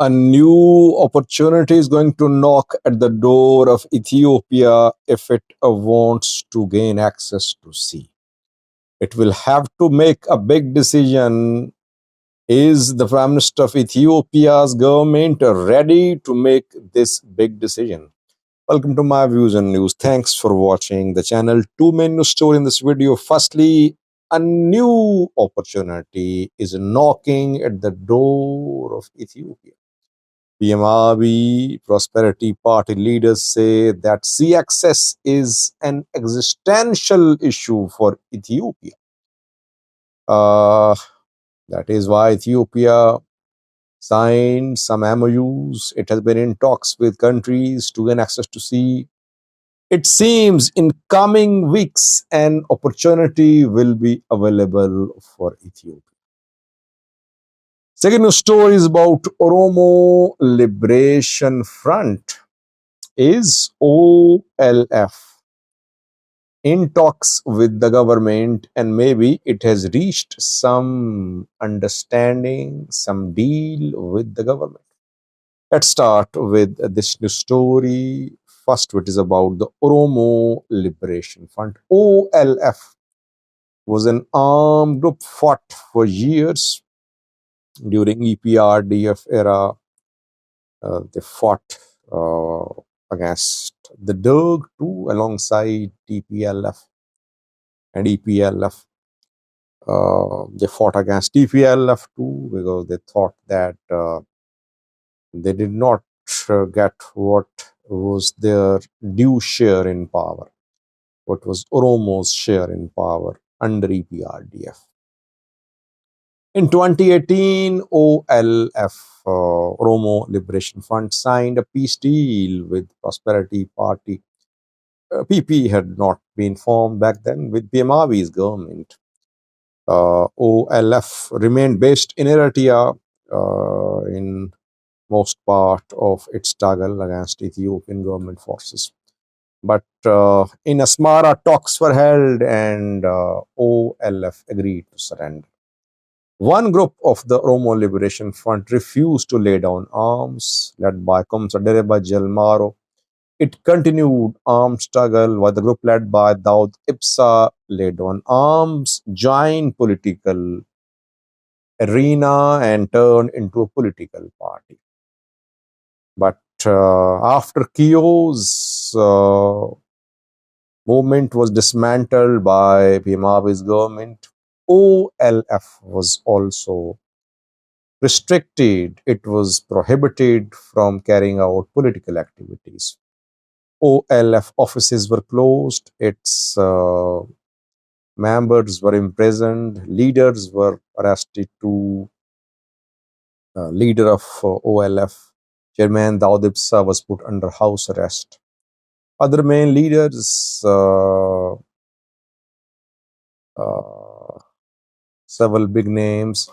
A new opportunity is going to knock at the door of Ethiopia if it wants to gain access to sea. It will have to make a big decision. Is the Prime Minister of Ethiopia's government ready to make this big decision? Welcome to my views and news. Thanks for watching the channel. Two main news story in this video. Firstly, a new opportunity is knocking at the door of Ethiopia. PMRB Prosperity Party leaders say that sea access is an existential issue for Ethiopia. That is why Ethiopia signed some MOUs. It has been in talks with countries to gain access to sea. It seems in coming weeks an opportunity will be available for Ethiopia. Second news story is about Oromo Liberation Front. Is OLF in talks with the government, and maybe it has reached some understanding, some deal with the government? Let's start with this news story. First, it is about the Oromo Liberation Front. OLF was an armed group fought for years during EPRDF era. They fought against the Derg too, alongside TPLF and EPLF. They fought against TPLF too because they thought that they did not get what was their due share in power, what was Oromo's share in power under EPRDF. In 2018, OLF, Oromo Liberation Front, signed a peace deal with Prosperity Party. PP had not been formed back then with PMRV's government. OLF remained based in Eritrea in most part of its struggle against Ethiopian government forces. But in Asmara, talks were held and OLF agreed to surrender. One group of the Oromo Liberation Front refused to lay down arms, led by Komsa Dereba Jelmaro. It continued armed struggle while the group led by Daud Ibsa laid down arms, joined political arena and turned into a political party. But after Kio's movement was dismantled by PMRV's government, OLF was also restricted. It was prohibited from carrying out political activities. OLF offices were closed. Its members were imprisoned. Leaders were arrested too. Leader of OLF, Chairman Daud Ibsa, was put under house arrest. Other main leaders, several big names,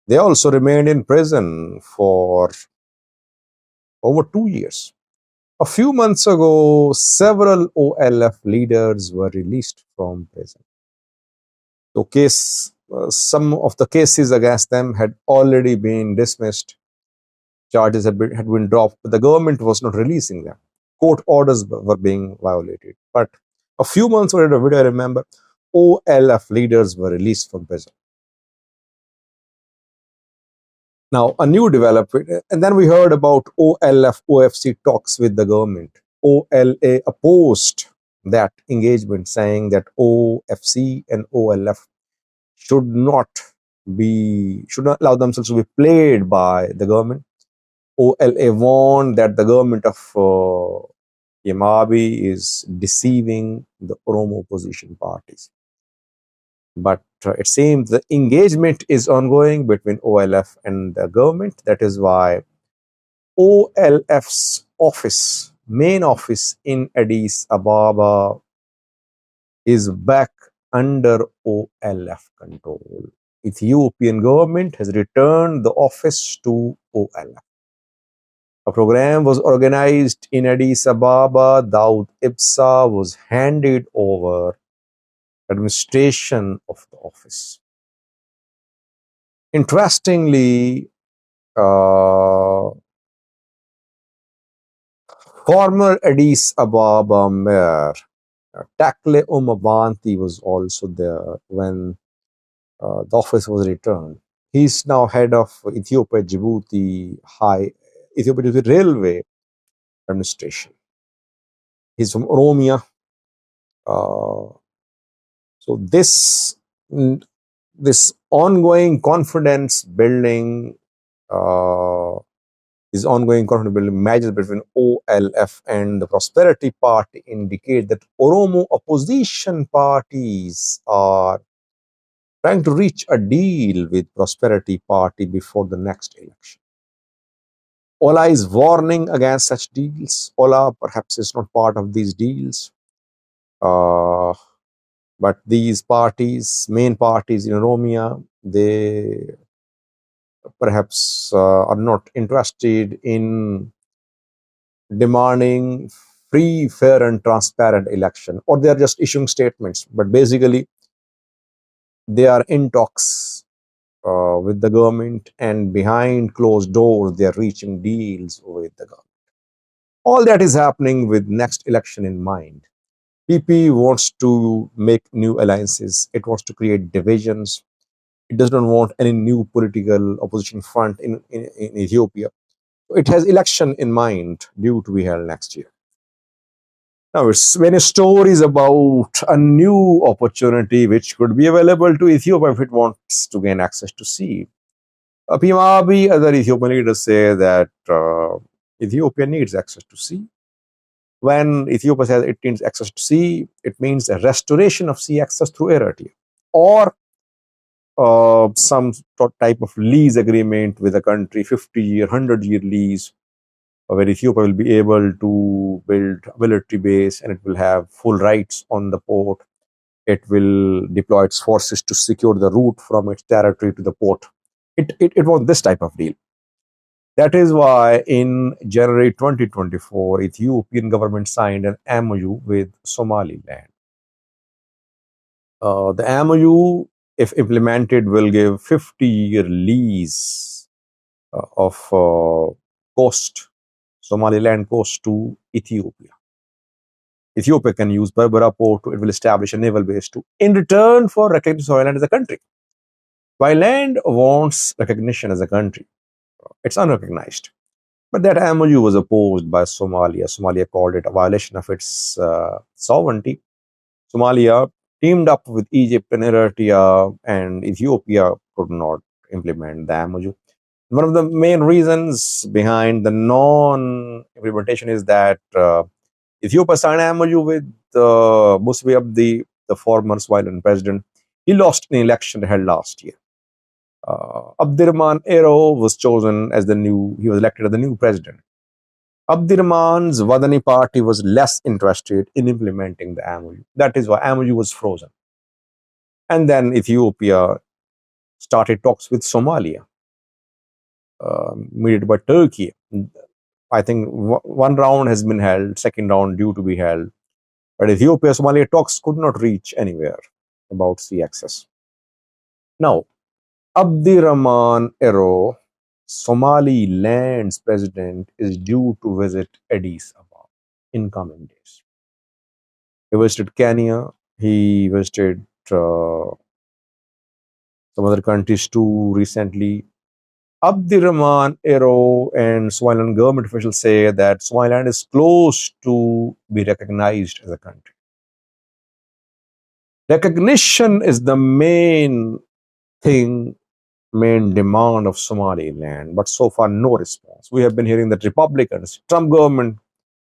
they also remained in prison for over 2 years. A few months ago, several OLF leaders were released from prison. Some of the cases against them had already been dismissed. Charges had been dropped, but the government was not releasing them. Court orders were being violated. But a few months later, I remember, OLF leaders were released from prison. Now, a new development, and then we heard about OLF, OFC talks with the government. OLA opposed that engagement, saying that OFC and OLF should not allow themselves to be played by the government. OLA warned that the government of PMRB is deceiving the Oromo opposition parties. But it seems the engagement is ongoing between OLF and the government. That is why OLF's office, main office in Addis Ababa, is back under OLF control. Ethiopian government has returned the office to OLF. A program was organized in Addis Ababa. Daud Ibsa was handed over administration of the office. Interestingly, Former Addis Ababa mayor Takle Umabanti was also there when the office was returned. He's now head of Ethiopia Djibouti Railway Administration. He's from Oromia. Uh, so mm, this ongoing confidence building, uh, this ongoing confidence building measures between OLF and the Prosperity Party indicate that Oromo opposition parties are trying to reach a deal with Prosperity Party before the next election. Ola is warning against such deals. Ola perhaps is not part of these deals. Uh, but these parties, main parties in Oromia, they perhaps are not interested in demanding free, fair, and transparent election, or they are just issuing statements. But basically, they are in talks with the government, and behind closed doors, they are reaching deals with the government. All that is happening with next election in mind. PP wants to make new alliances. It wants to create divisions. It does not want any new political opposition front in Ethiopia. It has election in mind due to be held next year. Now, it's many stories about a new opportunity which could be available to Ethiopia if it wants to gain access to sea. PMRB, other Ethiopian leaders say that Ethiopia needs access to sea. When Ethiopia says it needs access to sea, it means a restoration of sea access through ART or some type of lease agreement with a country, 50-year, 100-year lease, where Ethiopia will be able to build a military base and it will have full rights on the port. It will deploy its forces to secure the route from its territory to the port. It was this type of deal. That is why in January 2024, Ethiopian government signed an MOU with Somaliland. The MOU, if implemented, will give 50-year lease of coast, Somaliland coast to Ethiopia. Ethiopia can use Berbera port. It will establish a naval base too, in return for recognizing Somaliland as a country. Thailand wants recognition as a country. It's unrecognized. But that MOU was opposed by Somalia. Somalia called it a violation of its sovereignty. Somalia teamed up with Egypt and Eritrea, and Ethiopia could not implement the MOU. One of the main reasons behind the non-implementation is that Ethiopia signed an MOU with Musbi Abdi, the former Somalian president. He lost an election held last year. Abdirahman Ero was chosen as he was elected as the new president. Abdirahman's Wadani party was less interested in implementing the MOU. That is why MOU was frozen. And then Ethiopia started talks with Somalia, mediated by Turkey. I think one round has been held, second round due to be held. But Ethiopia-Somalia talks could not reach anywhere about sea access. Now, Abdirahman Ero, Somaliland's president, is due to visit Addis Ababa in coming days. He visited Kenya. He visited some other countries too recently. Abdirahman Ero and Somaliland government officials say that Somaliland is close to be recognized as a country. Recognition is the main demand of Somaliland, but so far no response. We have been hearing that Republicans, Trump government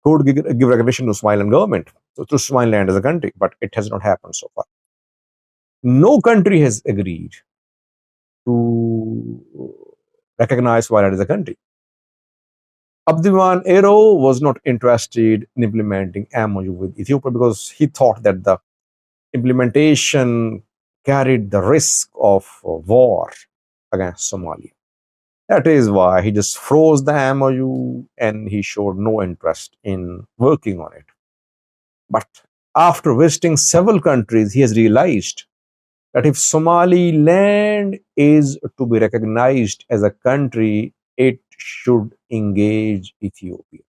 could give recognition to Somaliland government, to Somaliland as a country, but it has not happened so far. No country has agreed to recognize Somaliland as a country. Abdirahman Ero was not interested in implementing MOU with Ethiopia because he thought that the implementation carried the risk of war against Somalia. That is why he just froze the MOU and he showed no interest in working on it. But after visiting several countries, he has realized that if Somaliland is to be recognized as a country, it should engage Ethiopia.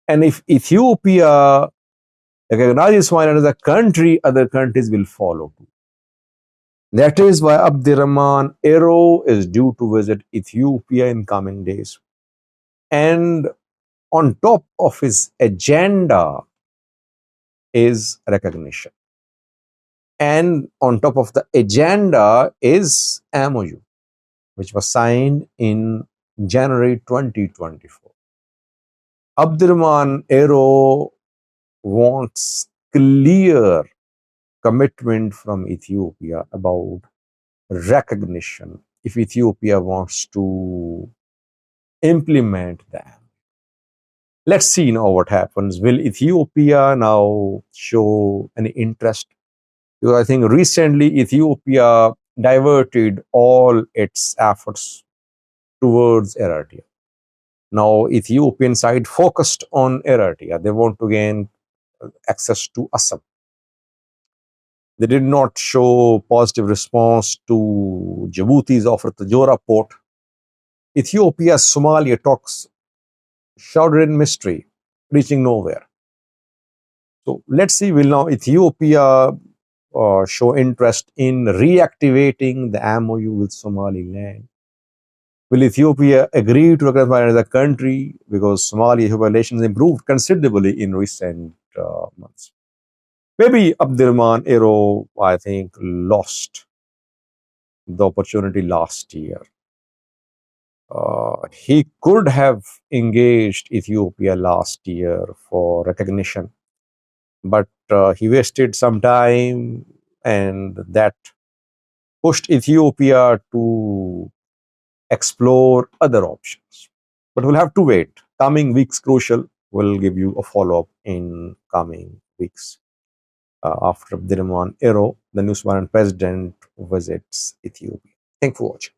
And if Ethiopia recognizes Somaliland as a country, other countries will follow too. That is why Abdirahman Ero is due to visit Ethiopia in coming days. And on top of his agenda is recognition. And on top of the agenda is MOU, which was signed in January 2024. Abdirahman Ero wants clear commitment from Ethiopia about recognition if Ethiopia wants to implement that. Let's see now what happens. Will Ethiopia now show any interest? Because I think recently Ethiopia diverted all its efforts towards Eritrea. Now Ethiopian side focused on Eritrea. They want to gain access to Assam. They did not show positive response to Djibouti's offer to Jora port. Ethiopia's Somalia talks shrouded in mystery, reaching nowhere. So let's see, will now Ethiopia show interest in reactivating the MOU with Somaliland? Will Ethiopia agree to recognize Somaliland as a country because Somali relations improved considerably in recent months? Maybe Abdirahman Ero, I think, lost the opportunity last year. He could have engaged Ethiopia last year for recognition, but he wasted some time, and that pushed Ethiopia to explore other options. But we'll have to wait. Coming weeks crucial. We'll give you a follow-up in coming weeks. After Abdirahman Ero, the new Somalian president visits Ethiopia. Thanks for watching.